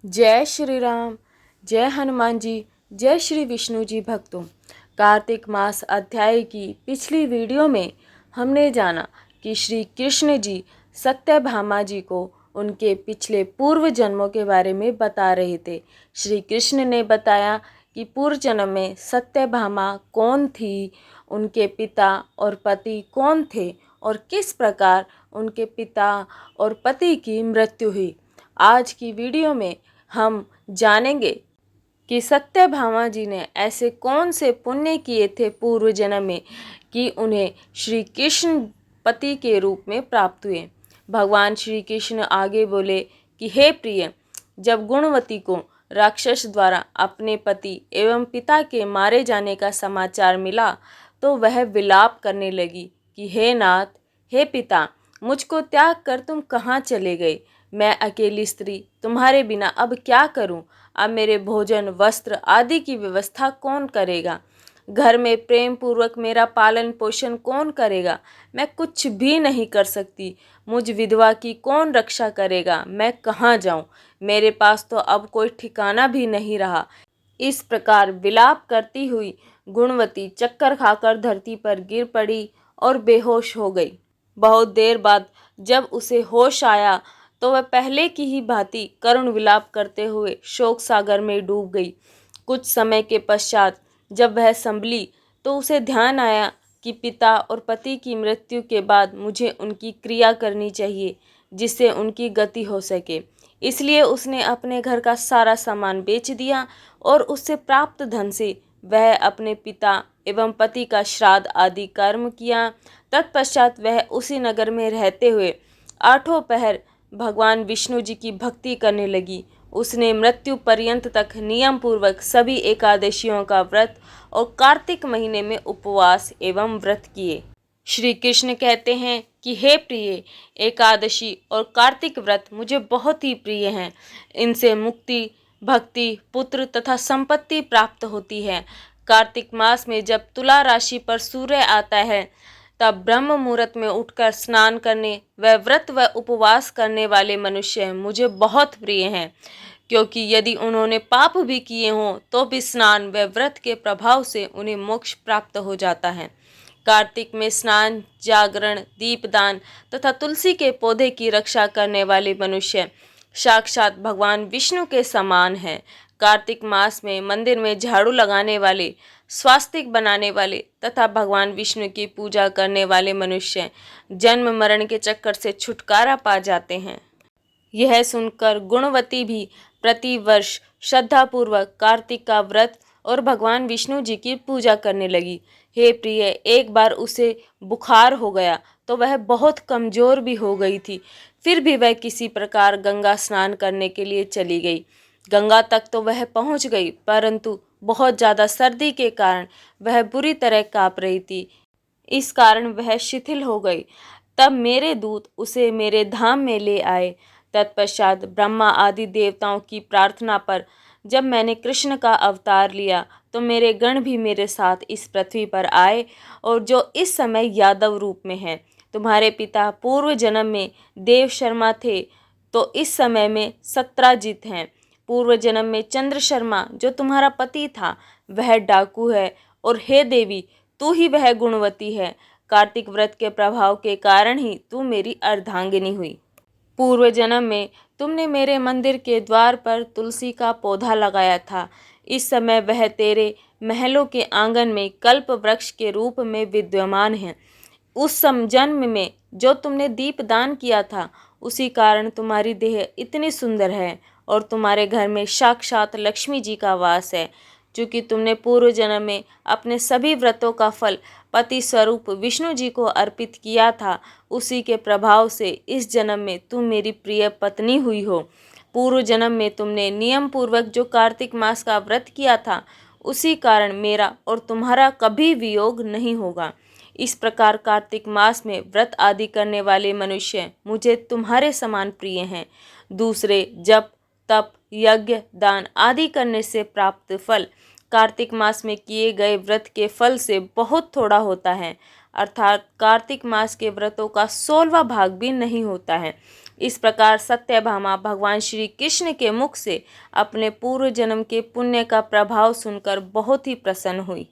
जय श्री राम, जय हनुमान जी, जय श्री विष्णु जी भक्तों। कार्तिक मास अध्याय की पिछली वीडियो में हमने जाना कि श्री कृष्ण जी सत्यभामा जी को उनके पिछले पूर्व जन्मों के बारे में बता रहे थे। श्री कृष्ण ने बताया कि पूर्व जन्म में सत्यभामा कौन थी, उनके पिता और पति कौन थे और किस प्रकार उनके पिता और पति की मृत्यु हुई। आज की वीडियो में हम जानेंगे कि सत्यभामा जी ने ऐसे कौन से पुण्य किए थे पूर्व जन्म में कि उन्हें श्री कृष्ण पति के रूप में प्राप्त हुए। भगवान श्री कृष्ण आगे बोले कि हे प्रिय, जब गुणवती को राक्षस द्वारा अपने पति एवं पिता के मारे जाने का समाचार मिला तो वह विलाप करने लगी कि हे नाथ, हे पिता, मुझको त्याग कर तुम कहाँ चले गए। मैं अकेली स्त्री तुम्हारे बिना अब क्या करूं। अब मेरे भोजन, वस्त्र आदि की व्यवस्था कौन करेगा। घर में प्रेम पूर्वक मेरा पालन पोषण कौन करेगा। मैं कुछ भी नहीं कर सकती। मुझ विधवा की कौन रक्षा करेगा। मैं कहाँ जाऊं। मेरे पास तो अब कोई ठिकाना भी नहीं रहा। इस प्रकार विलाप करती हुई गुणवती चक्कर खाकर धरती पर गिर पड़ी और बेहोश हो गई। बहुत देर बाद जब उसे होश आया तो वह पहले की ही भांति करुण विलाप करते हुए शोक सागर में डूब गई। कुछ समय के पश्चात जब वह संभली तो उसे ध्यान आया कि पिता और पति की मृत्यु के बाद मुझे उनकी क्रिया करनी चाहिए जिससे उनकी गति हो सके। इसलिए उसने अपने घर का सारा सामान बेच दिया और उससे प्राप्त धन से वह अपने पिता एवं पति का श्राद्ध आदि कर्म किया। तत्पश्चात वह उसी नगर में रहते हुए आठों पहर भगवान विष्णु जी की भक्ति करने लगी। उसने मृत्यु पर्यंत तक नियम पूर्वक सभी एकादशियों का व्रत और कार्तिक महीने में उपवास एवं व्रत किए। श्री कृष्ण कहते हैं कि हे प्रिय, एकादशी और कार्तिक व्रत मुझे बहुत ही प्रिय हैं। इनसे मुक्ति, भक्ति, पुत्र तथा संपत्ति प्राप्त होती है। कार्तिक मास में जब तुला राशि पर सूर्य आता है तब ब्रह्म मुहूर्त में उठकर स्नान करने व व्रत व उपवास करने वाले मनुष्य मुझे बहुत प्रिय हैं, क्योंकि यदि उन्होंने पाप भी किए हों तो भी स्नान व व्रत के प्रभाव से उन्हें मोक्ष प्राप्त हो जाता है। कार्तिक में स्नान, जागरण, दीपदान तथा तुलसी के पौधे की रक्षा करने वाले मनुष्य साक्षात भगवान विष्णु के समान हैं। कार्तिक मास में मंदिर में झाड़ू लगाने वाले, स्वास्तिक बनाने वाले तथा भगवान विष्णु की पूजा करने वाले मनुष्य जन्म मरण के चक्कर से छुटकारा पा जाते हैं। यह सुनकर गुणवती भी प्रति वर्ष श्रद्धापूर्वक कार्तिक का व्रत और भगवान विष्णु जी की पूजा करने लगी। हे प्रिय, एक बार उसे बुखार हो गया तो वह बहुत कमजोर भी हो गई थी। फिर भी वह किसी प्रकार गंगा स्नान करने के लिए चली गई। गंगा तक तो वह पहुंच गई, परंतु बहुत ज़्यादा सर्दी के कारण वह बुरी तरह काँप रही थी। इस कारण वह शिथिल हो गई। तब मेरे दूत उसे मेरे धाम में ले आए। तत्पश्चात ब्रह्मा आदि देवताओं की प्रार्थना पर जब मैंने कृष्ण का अवतार लिया तो मेरे गण भी मेरे साथ इस पृथ्वी पर आए और जो इस समय यादव रूप में हैं। तुम्हारे पिता पूर्व जन्म में देव शर्मा थे तो इस समय में सत्राजित हैं। पूर्व जन्म में चंद्र शर्मा जो तुम्हारा पति था वह डाकू है, और हे देवी, तू ही वह गुणवती है। कार्तिक व्रत के प्रभाव के कारण ही तू मेरी अर्धांगिनी हुई। पूर्व जन्म में तुमने मेरे मंदिर के द्वार पर तुलसी का पौधा लगाया था। इस समय वह तेरे महलों के आंगन में कल्प वृक्ष के रूप में विद्यमान है। उस जन्म में जो तुमने दीप दान किया था उसी कारण तुम्हारी देह इतनी सुंदर है और तुम्हारे घर में साक्षात लक्ष्मी जी का वास है। चूँकि तुमने पूर्व जन्म में अपने सभी व्रतों का फल पति स्वरूप विष्णु जी को अर्पित किया था, उसी के प्रभाव से इस जन्म में तुम मेरी प्रिय पत्नी हुई हो। पूर्व जन्म में तुमने नियम पूर्वक जो कार्तिक मास का व्रत किया था उसी कारण मेरा और तुम्हारा कभी वियोग नहीं होगा। इस प्रकार कार्तिक मास में व्रत आदि करने वाले मनुष्य मुझे तुम्हारे समान प्रिय हैं। दूसरे जप, तप, यज्ञ, दान आदि करने से प्राप्त फल कार्तिक मास में किए गए व्रत के फल से बहुत थोड़ा होता है, अर्थात कार्तिक मास के व्रतों का 16वां भाग भी नहीं होता है। इस प्रकार सत्यभामा भगवान श्री कृष्ण के मुख से अपने पूर्व जन्म के पुण्य का प्रभाव सुनकर बहुत ही प्रसन्न हुई।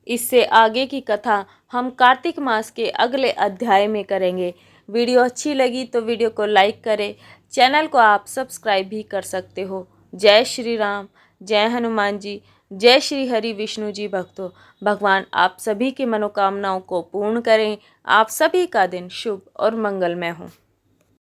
इससे आगे की कथा हम कार्तिक मास के अगले अध्याय में करेंगे। वीडियो अच्छी लगी तो वीडियो को लाइक करें, चैनल को आप सब्सक्राइब भी कर सकते हो। जय श्री राम, जय हनुमान जी, जय श्री हरि विष्णु जी भक्तों। भगवान आप सभी की मनोकामनाओं को पूर्ण करें। आप सभी का दिन शुभ और मंगलमय हो।